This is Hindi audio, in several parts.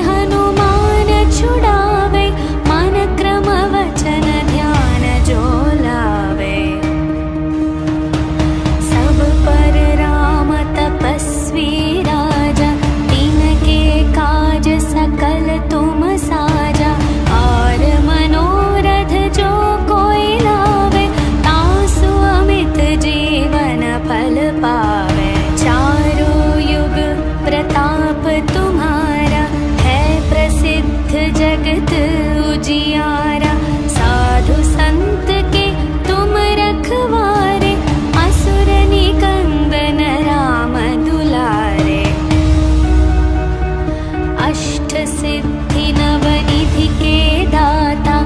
हनुमान छुड़ावे, मन क्रम वचन ध्यान जो लावे। सब पर राम तपस्वी राजा, तिनके काज सकल तुम साजा। और मनोरथ जो कोई लावे, तासु अमित जीवन फल पावे। चारों युग प्रताप तुम्हारा, है प्रसिद्ध जगत उजियारा। साधु संत के तुम रखवारे, असुर निकंदन राम दुलारे। अष्ट सिद्धि नवनिधि के दाता,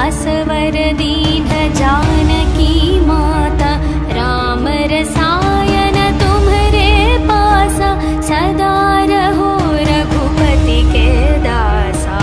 असवर दीन जानकी माता। राम रसायन तुम्हरे पासा, सदा रहो रघुपति के दासा।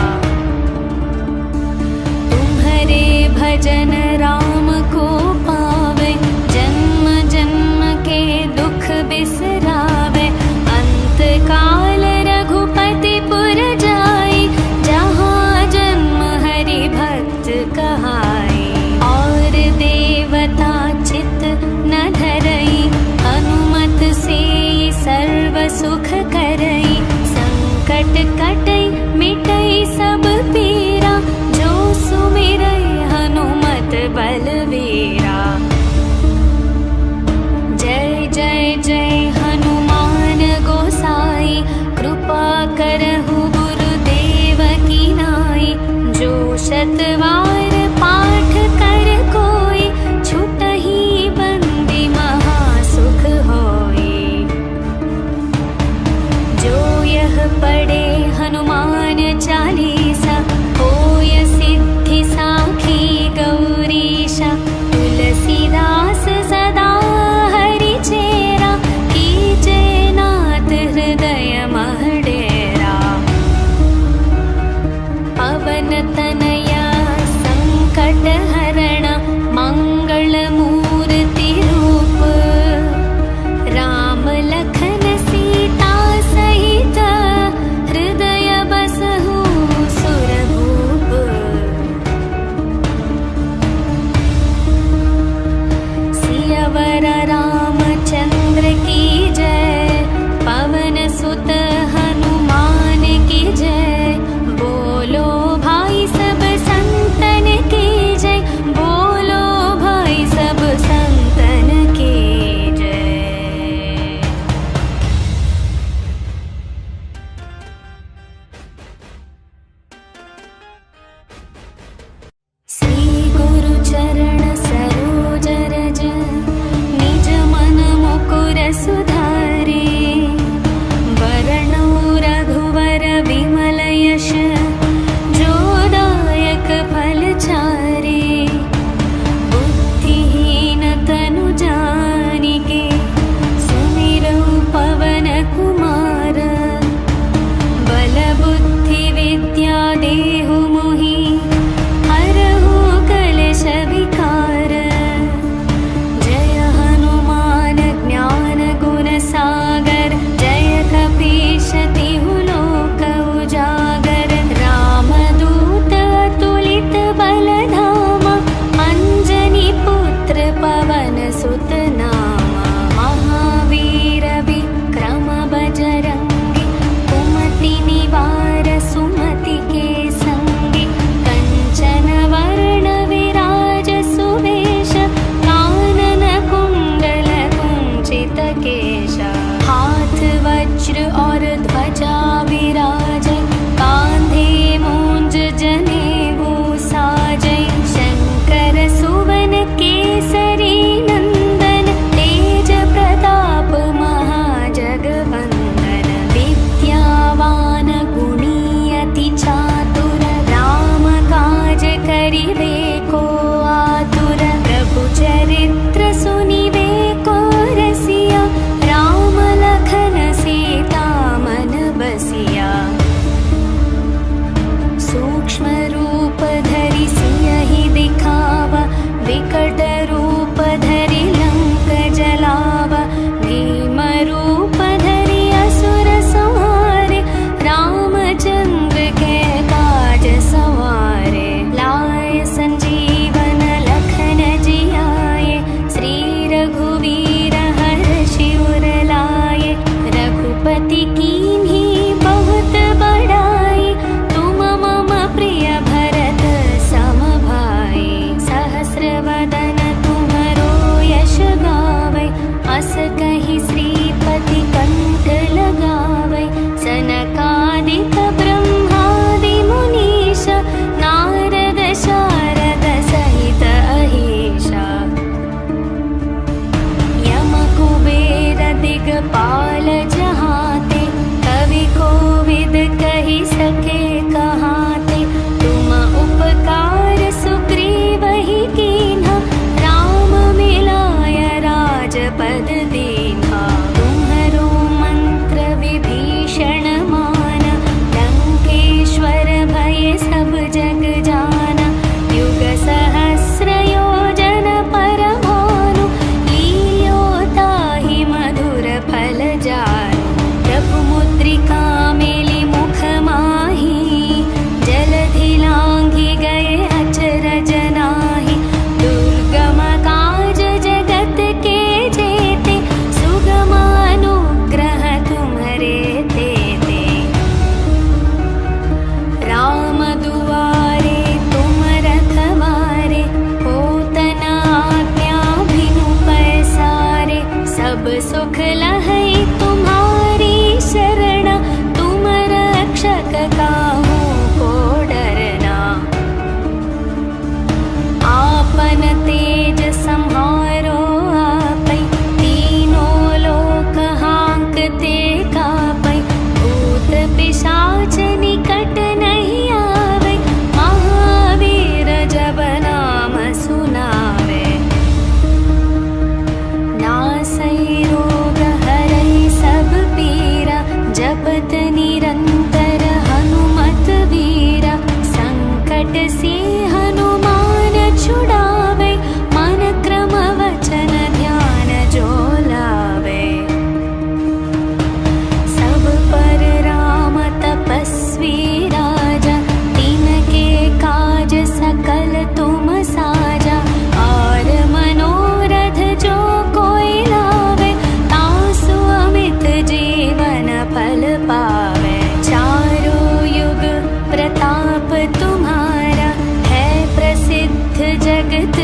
तुम्हारा, है प्रसिद्ध जगत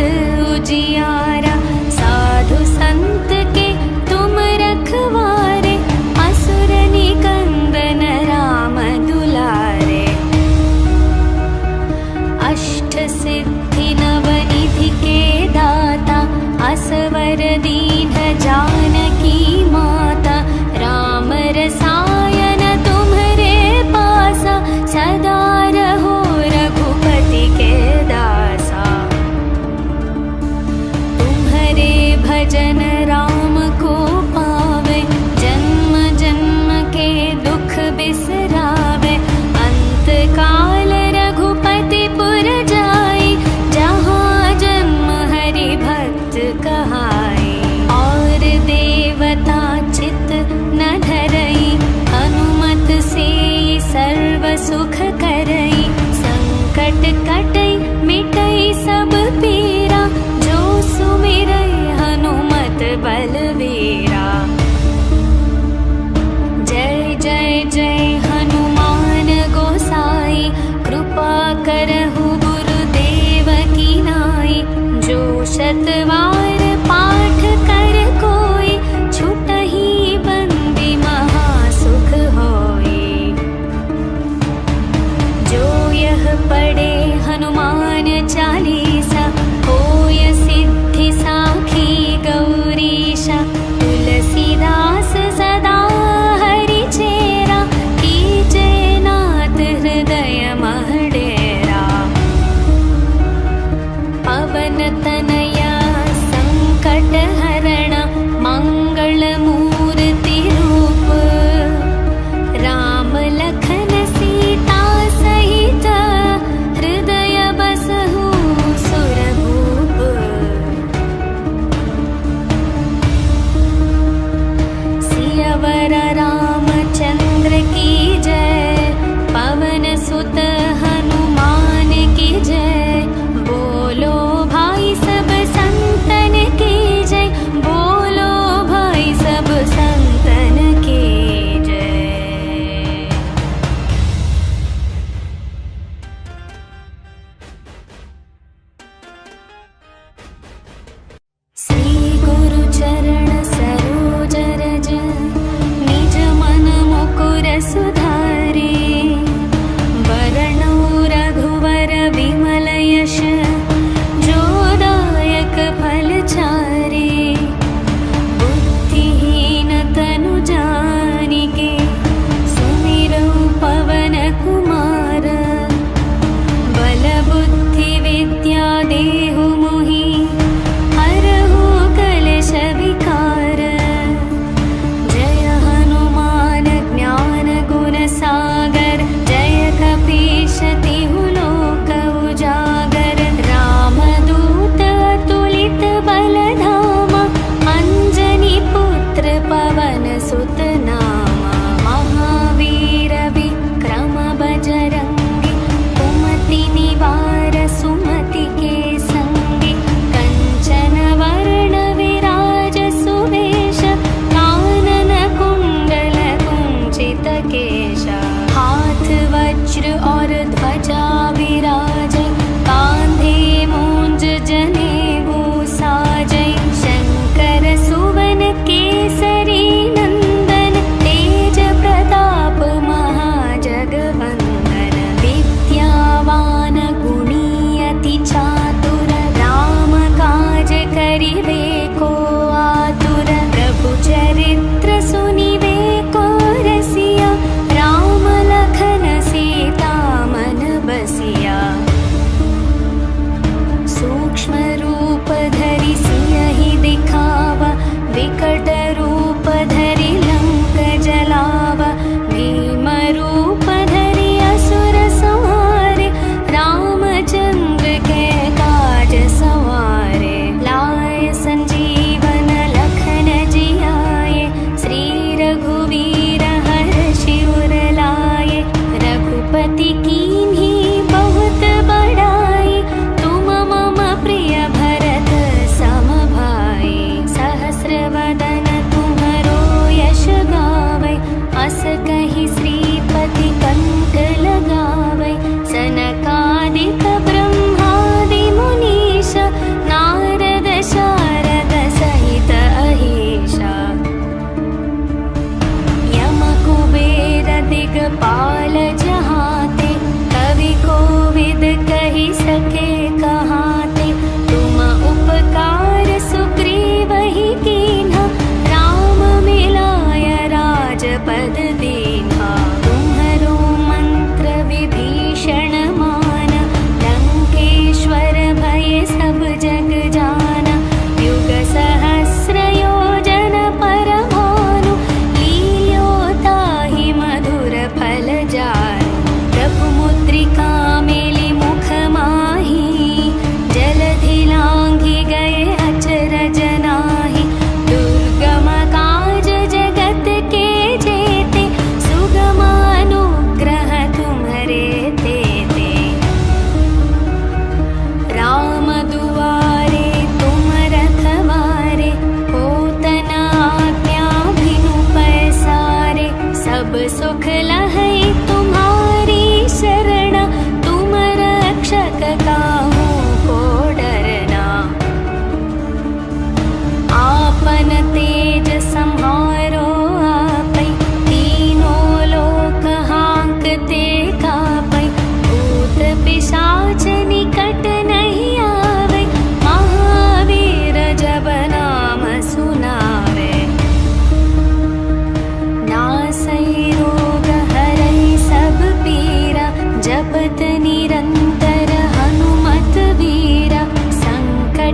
उजियारा। साधु संत के तुम रखवारे, असुर निकंदन राम दुलारे। अष्ट सिद्धि नवनिधि के दाता, असवर दीन जानकी माता। राम रसायन तुम्हरे पासा, सदा रहो रघुपति के दासा। तुम्हरे भजन राम को पावे, जन्म जन्म के दुख बिसरावे। अंत काल रघुपति पुर जाई, जहाँ जन्म हरि भक्त कहाई। और देवता चित न धरई, हनुमत से सर्व सुख करई। संकट कटई मिटई सब पीरा, जो सुमिरई हनुमत बलवीरा। जय जय जय हनुमान गोसाई, कृपा करहु गुरुदेव की नाई। जो शतवार पाठ कर कोई, छुटहि बंदी महासुख होई। जो यह पढ़े हनुमान चालीसा, होय सिद्धि साखी गौरीशा। तुलसीदास सदा हरि चेरा, कीजे नाथ हृदय मह डेरा। पवन तनया संकट हरण, मंगल मूर्ति रूप। राम लखन सीता सहित, हृदय बसहु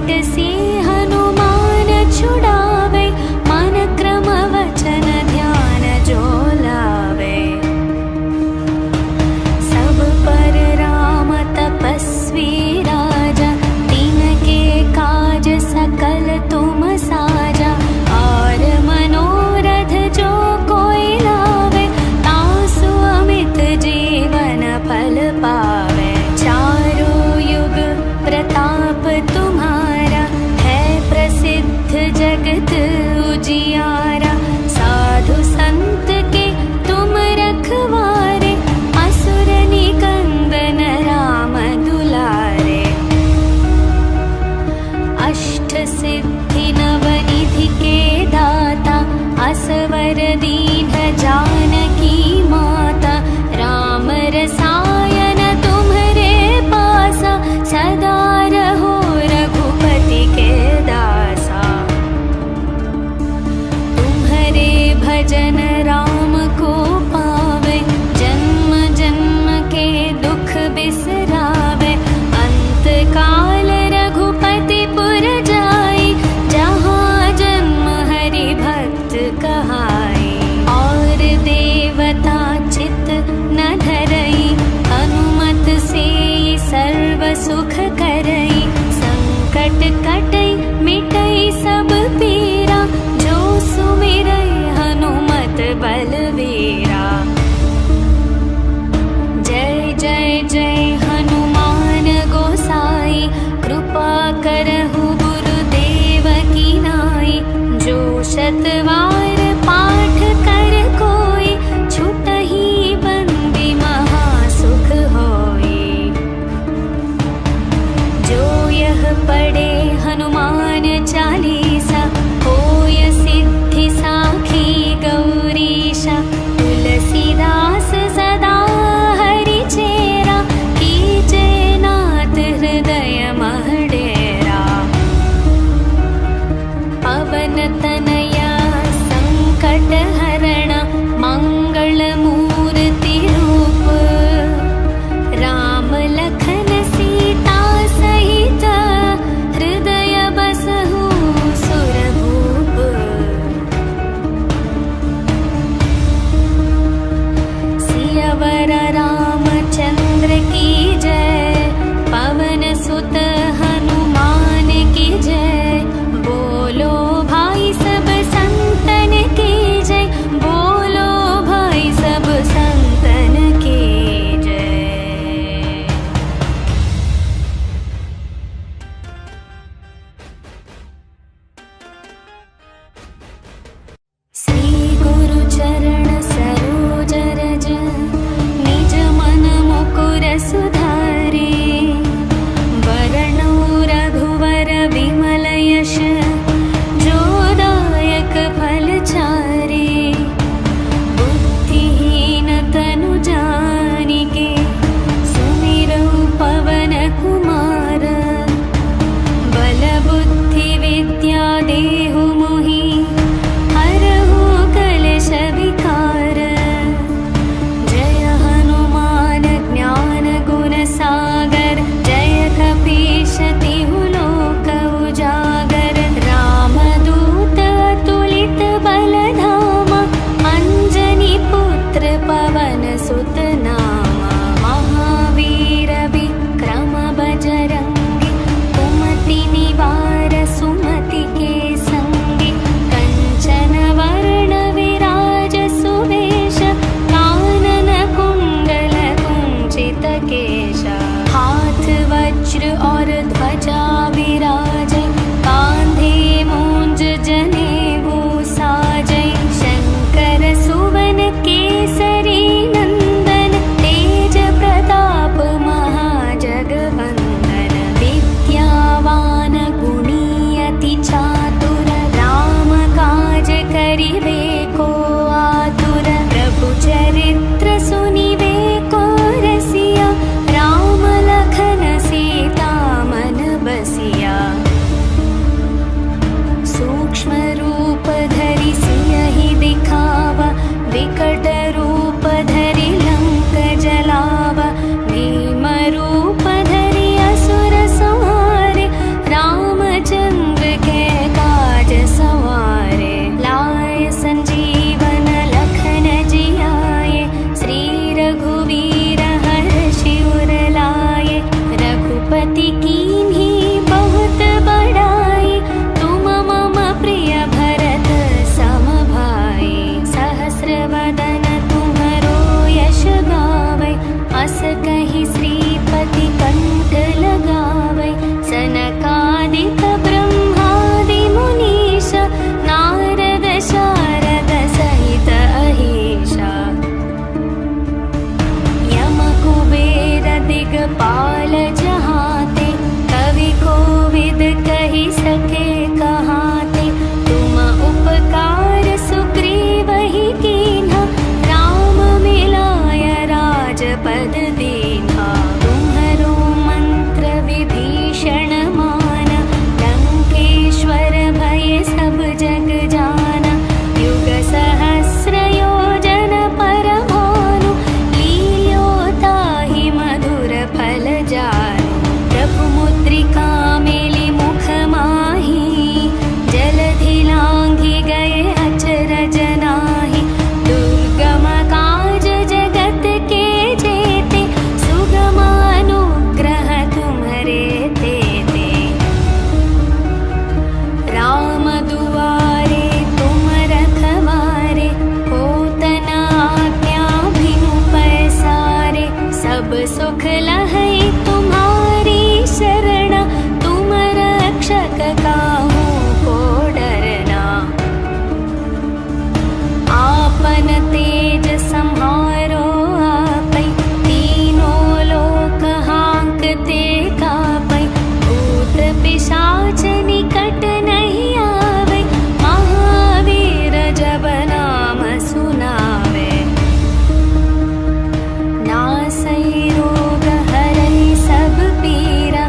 संकट से हनुमान छुड़ावे, मन क्रम वचन ध्यान जो लावे। सब पर राम तपस्वी राजा, तिनके काज सकल तुम साजा। और मनोरथ जो कोई लावे, तासु अमित जीवन फल पावे। चारों युग प्रताप तुम्हारा, है प्रसिद्ध जगत उजियारा। साधु संत के तुम रखवारे, असुर निकंदन राम दुलारे। अष्ट सिद्धि नवनिधि के दाता, असवर दीन जानकी माता। राम रसायन तुम्हरे पासा, सदा रहो रघुपति के दासा। तुम्हरे भजन राम को पावे, जन्म जन्म के दुख बिसरावे। अंत काल रघुपति पुर जाई, जहाँ जन्म हरि भक्त कहाई। और देवता चित न धरई, हनुमत से सर्व सुख करई। संकट कटई मिटई सब पीरा, जो सुमिरई हनुमत बलवीरा। जय जय जय हनुमान गोसाई, कृपा करहु गुरुदेव की नाई। जो शतवार पाठ कर कोई, छुटहि बंदी महासुख होई। जो यह पढ़े हनुमान चालीसा, होय सिद्धि साखी गौरीशा। तुलसीदास सदा हरि चेरा, कीजे नाथ हृदय मह डेरा। पवन तनया संकट हरण, मंगल मूर्ति रूप। राम लखन सीता सहित, हृदय बसहु सुरभूप। सियावर रामचंद्र की जय, पवन सुत हनुमान की जय। बोलो भाई सब संतन की जय, बोलो भाई सब संतन की जय। श्री गुरु चरण सरोज रज, निज मन मुकुर सुधारे। वरणो रघुवर विमल यश, जो दायक फल चारे। बुद्धिहीन तनु जानिके, सुमिरौ पवन कुमार। बल बुद्धि विद्या देहु मोहि, हरहु कलेश विकार। जय हनुमान ज्ञान गुण सागर, जय कपीश तिहु लोक उजागर। रामदूत अतुलित बल धामा, अंजनी पुत्र पवन सुत नामा। महावीर विक्रम बजरंगी, कुमति निवार सुमति के संगी। कंचन वर्ण विराज सुवेश, कानन कुंडल कुंचित केश। हाथ वज्र और ध्वजा विराजै, कांधे मूंज जनेऊ साजै। शंकर सुवन केसरी नंदन, तेज प्रताप महाजगवंदन। विद्यावान गुणी अति चातुर, राम काज करिवे को आतुर। प्रभु चरित्र सुनिवे को रसिया, राम लखन सीता मन ताहि श्रीपति कंठ लगावै। सनकादिक ब्रह्मादि मुनीश नारद शारद सहित अहीशा। यम कुबेर दिगपाल जहाते कवि कोविद कहि सके कहाते। तुम उपकार सुग्रीवहि कीन्हा राम मिलाय राजपद दीन्हा। तुम्हरो मंत्र विभीषण माना लंकेश्वर भय सब जग जाना। युग सहस्र योजन पर भानु लील्यो ताहि मधुर फल जानु। प्रभु मुद्रिका मेलि मुख माहि जलधि लांघि गए अचरज नाहि। दुर्गम काज जगत के जेते सुगम अनुग्रह तुम्हरे तेते। राम दुआरे तुम रखवारे होत न आज्ञा बिनु पैसारे। सब सुख लहै तुम्हारी शरण तुम रक्षक काहू को डरना। आपन तेज सम्हारो आपै तीनों लोक हांकते कापै। भूत पिशाच निकट नहीं आवे महावीर जब नाम सुनावे। नासै रोग हरै सब पीरा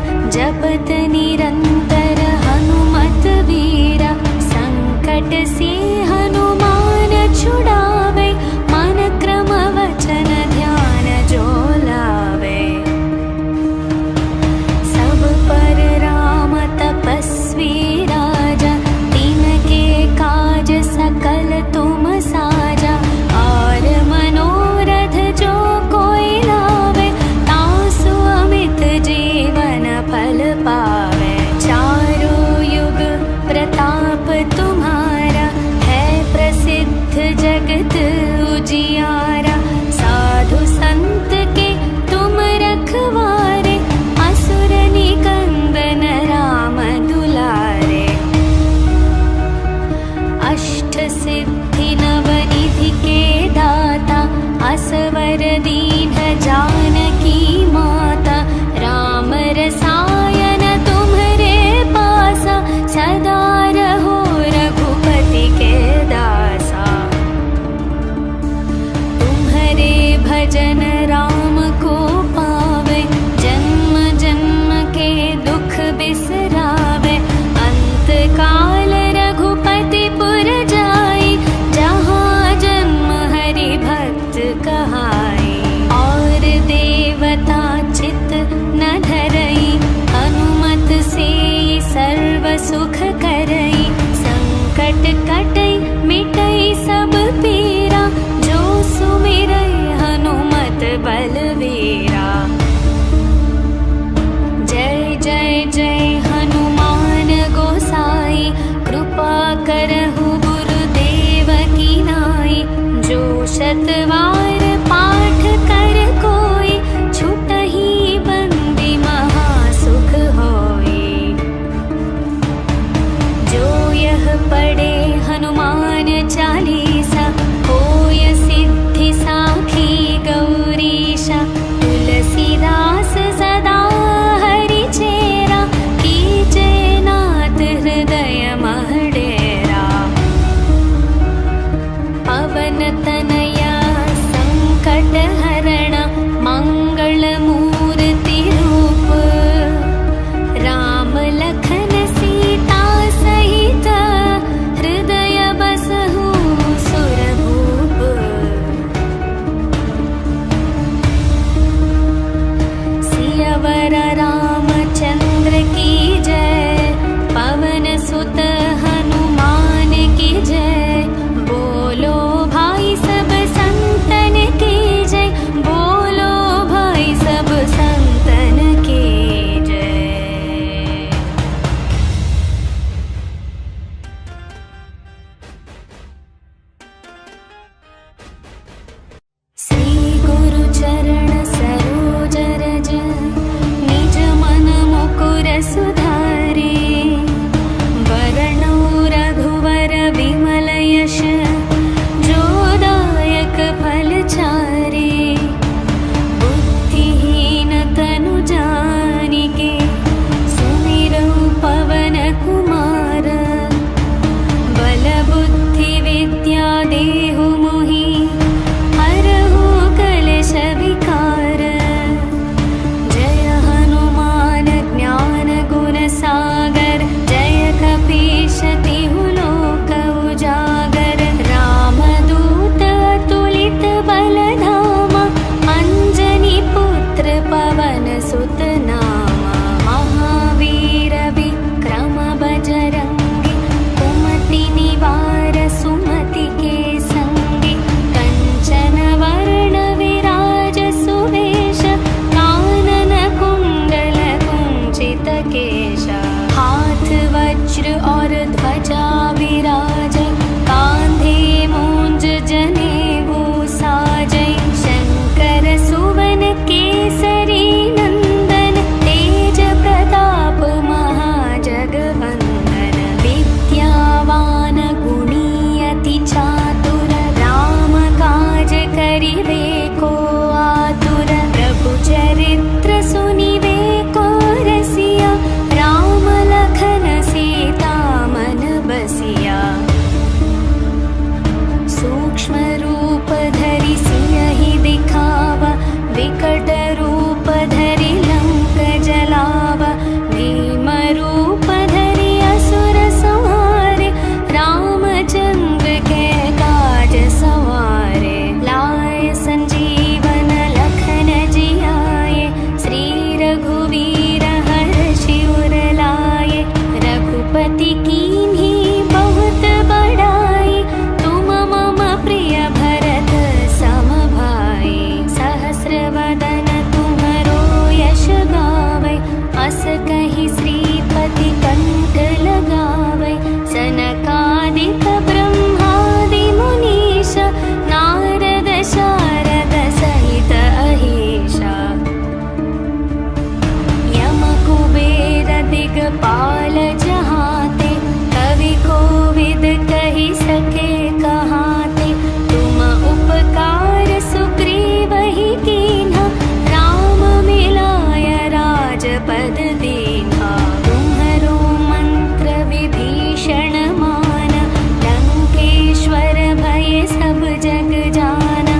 पाल जहाते, कवि कोविद कही सके कहाते। तुम उपकार सुग्रीव ही कीन्हा, राम मिलाय राजपद दीन्हा। तुम्हरो मंत्र विभीषण माना, लंकेश्वर भय सब जग जाना।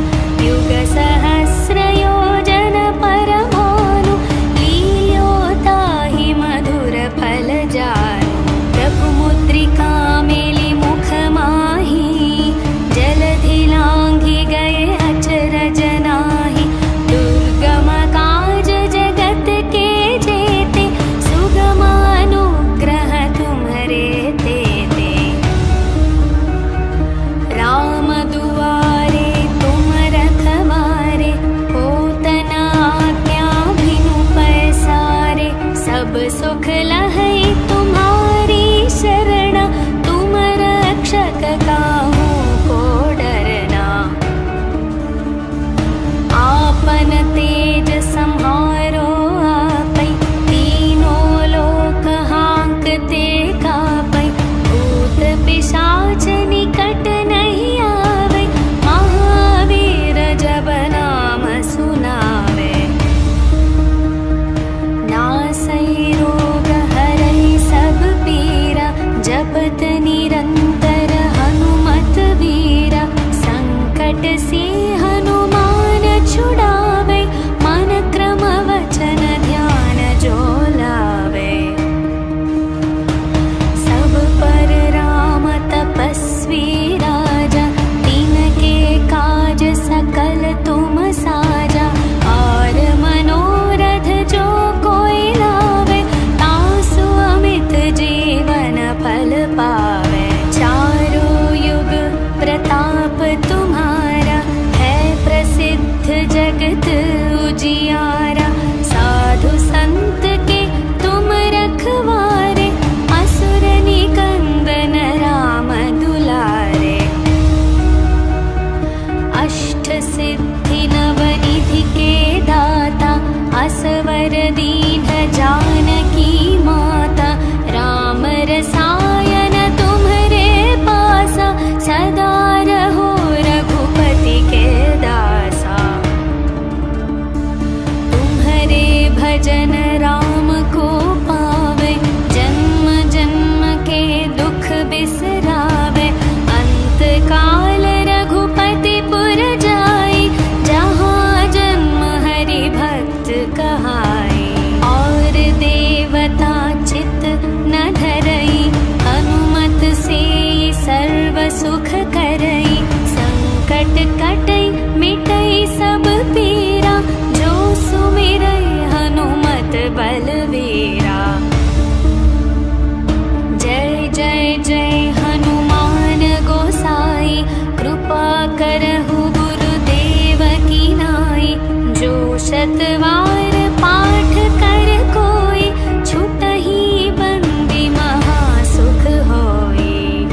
युग सहस्र योजन पर भानु, लील्यो ताहि मधुर फल जानु। प्रभु मुद्रिका मेलि मुख माहि, जलधि लांघि गए अचरज नाहि। दुर्गम काज जगत के जेते, सुगम अनुग्रह तुम्हरे तेते। राम दुआरे तुम रखवारे, होत न आज्ञा बिनु पैसारे। सब सुख लहै तुम्हारी शरणा, तुम रक्षक काहू को डरना। आपन तेज सम्हारो आपै, तीनों लोक हांकते कापै। भूत पिशाच निकट नहीं आवे, महावीर जब नाम सुनावे। नासै रोग हरै सब पीरा, जपत निरंतर हनुमत वीरा। संकट से हनुमान छुड़ावे, मन क्रम वचन ध्यान जो लावे। सब पर राम तपस्वी राजा, तिनके काज सकल तुम साजा। और मनोरथ जो कोई लावे, तासु अमित जीवन फल पावे। चारों युग प्रताप तुम्हारा, है प्रसिद्ध जगत उजियारा। साधु संत के तुम रखवारे, असुर निकंदन राम दुलारे। अष्ट सिद्धि नवनिधि के दाता, असवर दीन जानकी माता। राम रसा